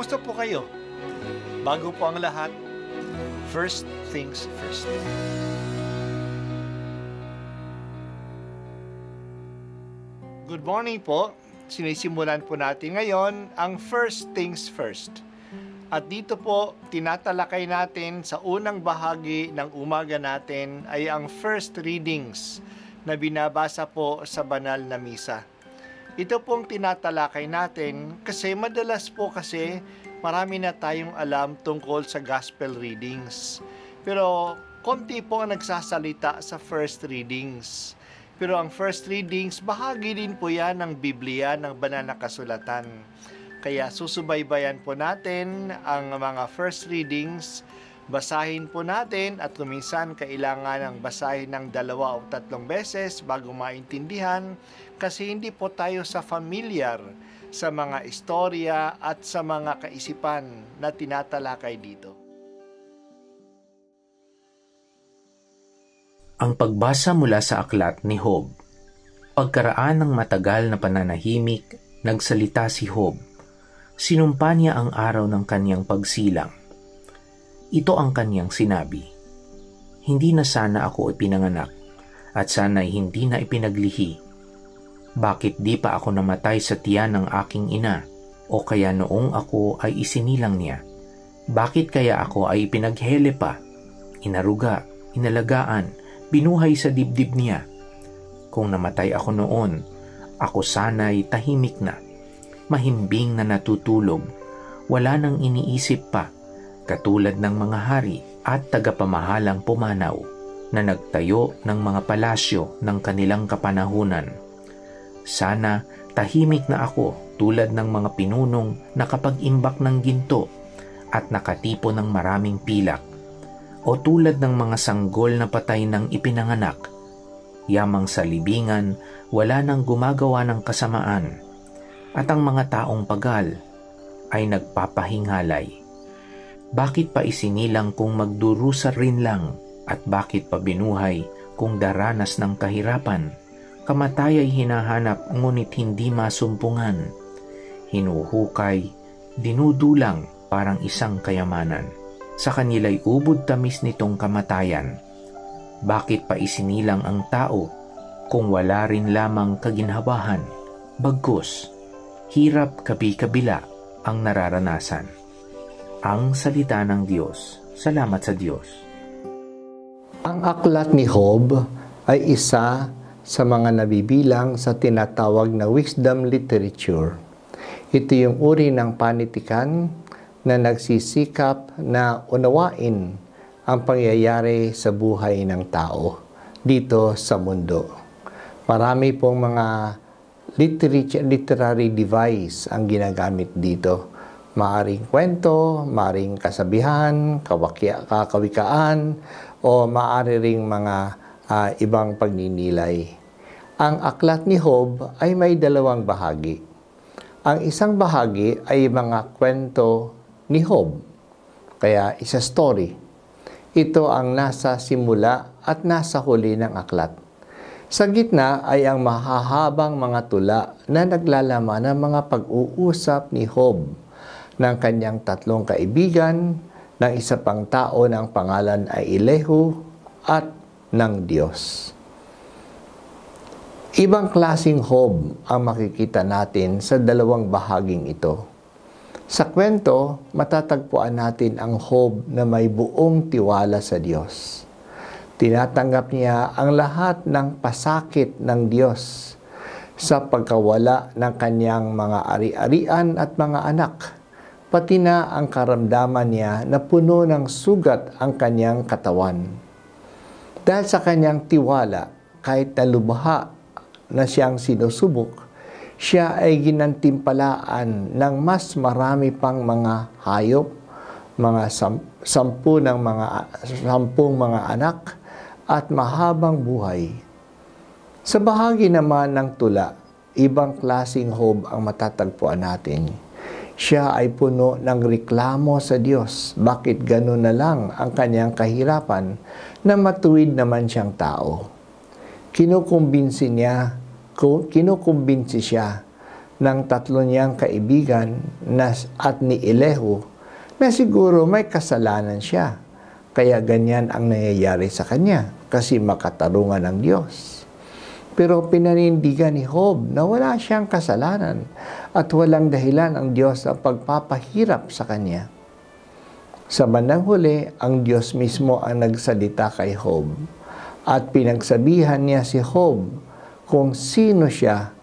Kumusta po kayo? Bago po ang lahat, first things first. Good morning po. Sinisimulan po natin ngayon ang first things first. At dito po, tinatalakay natin sa unang bahagi ng umaga natin ay ang first readings na binabasa po sa banal na misa. Ito pong tinatalakay natin kasi madalas po kasi marami na tayong alam tungkol sa gospel readings. Pero konti po ang nagsasalita sa first readings. Pero ang first readings, bahagi din po yan ng Biblia, ng banal na kasulatan. Kaya susubaybayan po natin ang mga first readings. Basahin po natin at kuminsan kailangan ng basahin ng 2 o 3 beses bago maintindihan kasi hindi po tayo familiar sa mga istorya at sa mga kaisipan na tinatalakay dito. Ang pagbasa mula sa aklat ni Job. Pagkaraan ng matagal na pananahimik, nagsalita si Job. Sinumpa niya ang araw ng kanyang pagsilang. Ito ang kanyang sinabi, "Hindi na sana ako ipinanganak at sana'y hindi na ipinaglihi. Bakit di pa ako namatay sa tiyan ng aking ina o kaya noong ako ay isinilang niya? Bakit kaya ako ay ipinaghele pa, inaruga, inalagaan, binuhay sa dibdib niya? Kung namatay ako noon, ako sana'y tahimik na, mahimbing na natutulog, wala nang iniisip pa, katulad ng mga hari at tagapamahalang pumanaw na nagtayo ng mga palasyo ng kanilang kapanahunan. Sana tahimik na ako tulad ng mga pinunong nakapag-imbak ng ginto at nakatipo ng maraming pilak, o tulad ng mga sanggol na patay ng ipinanganak, yamang sa libingan wala nang gumagawa ng kasamaan, at ang mga taong pagal ay nagpapahingalay. Bakit pa isinilang kung magdurusa rin lang at bakit pa binuhay kung daranas ng kahirapan? Kamatay ay hinahanap ngunit hindi masumpungan. Hinuhukay, dinudulang parang isang kayamanan. Sa kanila'y ubod tamis nitong kamatayan. Bakit pa isinilang ang tao kung wala rin lamang kaginhawahan? Bagkus, hirap kabi-kabila ang nararanasan. Ang salita ng Diyos. Salamat sa Diyos. Ang aklat ni Job ay isa sa mga nabibilang sa tinatawag na wisdom literature. Ito yung uri ng panitikan na nagsisikap na unawain ang pangyayari sa buhay ng tao dito sa mundo. Marami pong mga literary device ang ginagamit dito. Maaring kwento, maaring kasabihan, kakawikaan, o maaari ring mga ibang pagninilay. Ang aklat ni Job ay may 2 bahagi. Ang isang bahagi ay mga kwento ni Job, kaya isa story. Ito ang nasa simula at nasa huli ng aklat. Sa gitna ay ang mahahabang mga tula na naglalaman ng mga pag-uusap ni Job ng kanyang 3 kaibigan, ng isa pang tao ng pangalan ay Elihu, at ng Diyos. Ibang klaseng Job ang makikita natin sa 2 bahaging ito. Sa kwento, matatagpuan natin ang Job na may buong tiwala sa Diyos. Tinatanggap niya ang lahat ng pasakit ng Diyos sa pagkawala ng kanyang mga ari-arian at mga anak, pati na ang karamdaman niya na puno ng sugat ang kanyang katawan. Dahil sa kanyang tiwala, kahit nalubha na siyang sinusubok, siya ay ginantimpalaan ng mas marami pang mga hayop, mga 10 mga anak, at mahabang buhay. Sa bahagi naman ng tula, ibang klaseng Job ang matatagpuan natin. Siya ay puno ng reklamo sa Diyos. Bakit gano'n na lang ang kanyang kahirapan na matuwid naman siyang tao? Kinukumbinsi siya ng tatlo niyang kaibigan at ni Elihu na siguro may kasalanan siya. Kaya ganyan ang nangyayari sa kanya kasi makatarungan ng Diyos. Pero pinanindigan ni Job na wala siyang kasalanan at walang dahilan ang Diyos na pagpapahirap sa kanya. Sa bandang huli, ang Diyos mismo ang nagsalita kay Job at pinagsabihan niya si Job kung sino siya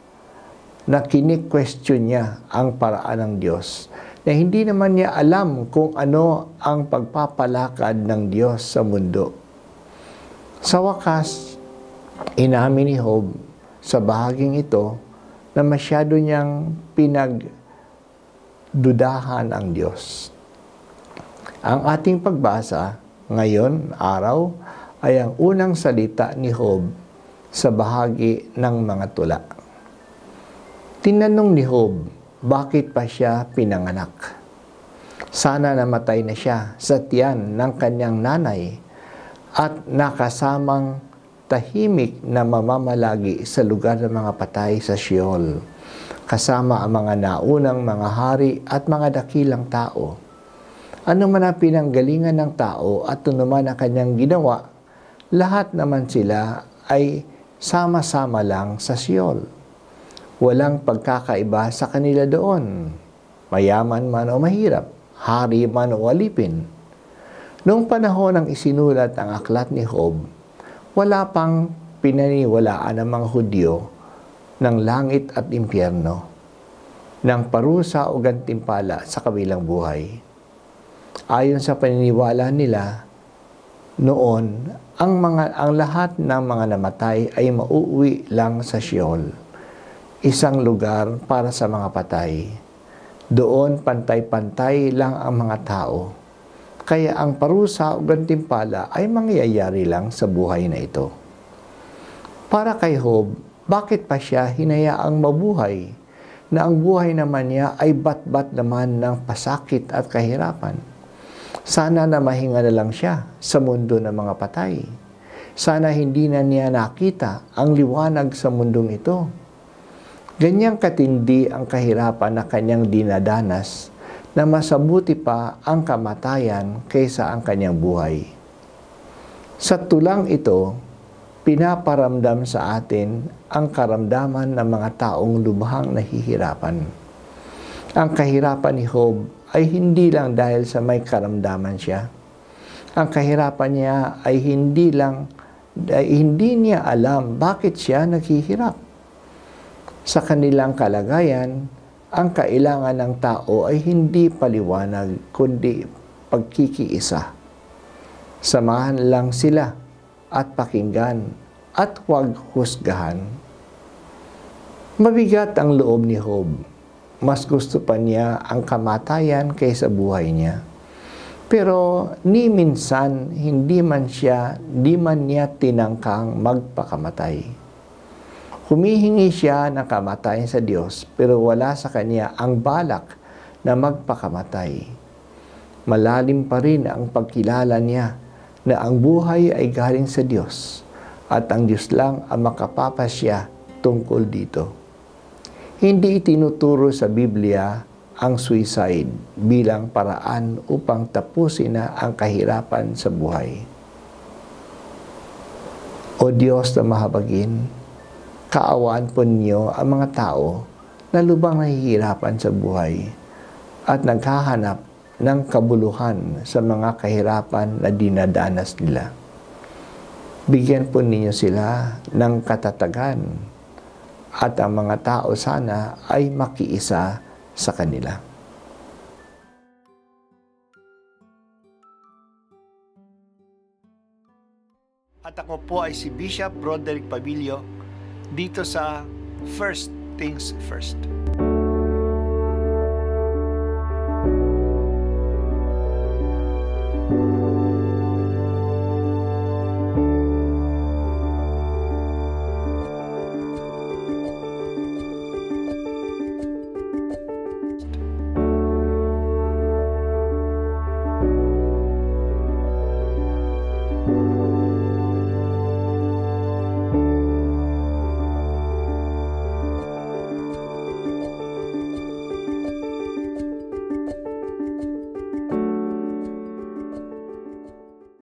na kini-question niya ang paraan ng Diyos, na hindi naman niya alam kung ano ang pagpapalakad ng Diyos sa mundo. Sa wakas, inamin ni Job sa bahaging ito na masyado niyang pinagdudahan ang Diyos. Ang ating pagbasa ngayon, araw, ay ang unang salita ni Job sa bahagi ng mga tula. Tinanong ni Job, bakit pa siya pinanganak? Sana namatay na siya sa tiyan ng kanyang nanay at nakasamang tahimik na mamamalagi sa lugar ng mga patay sa Sheol, kasama ang mga naunang mga hari at mga dakilang tao. Ano man ang pinanggalingan ng tao at ano man ang kanyang ginawa, lahat naman sila ay sama-sama lang sa Sheol. Walang pagkakaiba sa kanila doon, mayaman man o mahirap, hari man o alipin. Noong panahon ng isinulat ang aklat ni Job, wala pang pinaniwalaan ng mga Hudyo ng langit at impyerno, ng parusa o gantimpala sa kabilang buhay. Ayon sa paniniwala nila, noon, ang lahat ng mga namatay ay mauuwi lang sa Sheol, isang lugar para sa mga patay. Doon pantay-pantay lang ang mga tao. Kaya ang parusa o gantimpala ay mangyayari lang sa buhay na ito. Para kay Job, bakit pa siya hinayaang mabuhay na ang buhay naman niya ay bat-bat naman ng pasakit at kahirapan? Sana na mahinga na lang siya sa mundo ng mga patay. Sana hindi na niya nakita ang liwanag sa mundong ito. Ganyang katindi ang kahirapan na kanyang dinadanas na masabuti pa ang kamatayan kaysa ang kanyang buhay. Sa tulang ito, pinaparamdam sa atin ang karamdaman ng mga taong lubhang nahihirapan. Ang kahirapan ni Job ay hindi lang dahil sa may karamdaman siya. Ang kahirapan niya ay hindi niya alam bakit siya naghihirap. Sa kanilang kalagayan, ang kailangan ng tao ay hindi paliwanag kundi pagkikiisa. Samahan lang sila at pakinggan at huwag husgahan. Mabigat ang loob ni Job. Mas gusto pa niya ang kamatayan kaysa buhay niya. Pero ni minsan hindi man niya tinangkang magpakamatay. Humihingi siya ng kamatayan sa Diyos, pero wala sa kanya ang balak na magpakamatay. Malalim pa rin ang pagkilala niya na ang buhay ay galing sa Diyos at ang Diyos lang ang makapapasya tungkol dito. Hindi itinuturo sa Biblia ang suicide bilang paraan upang tapusin na ang kahirapan sa buhay. O Diyos na mahabagin, kaawaan po ninyo ang mga tao na lubang nahihirapan sa buhay at naghahanap ng kabuluhan sa mga kahirapan na dinadanas nila. Bigyan po ninyo sila ng katatagan at ang mga tao sana ay makiisa sa kanila. At ako po ay si Bishop Broderick Pabilio dito sa First Things First.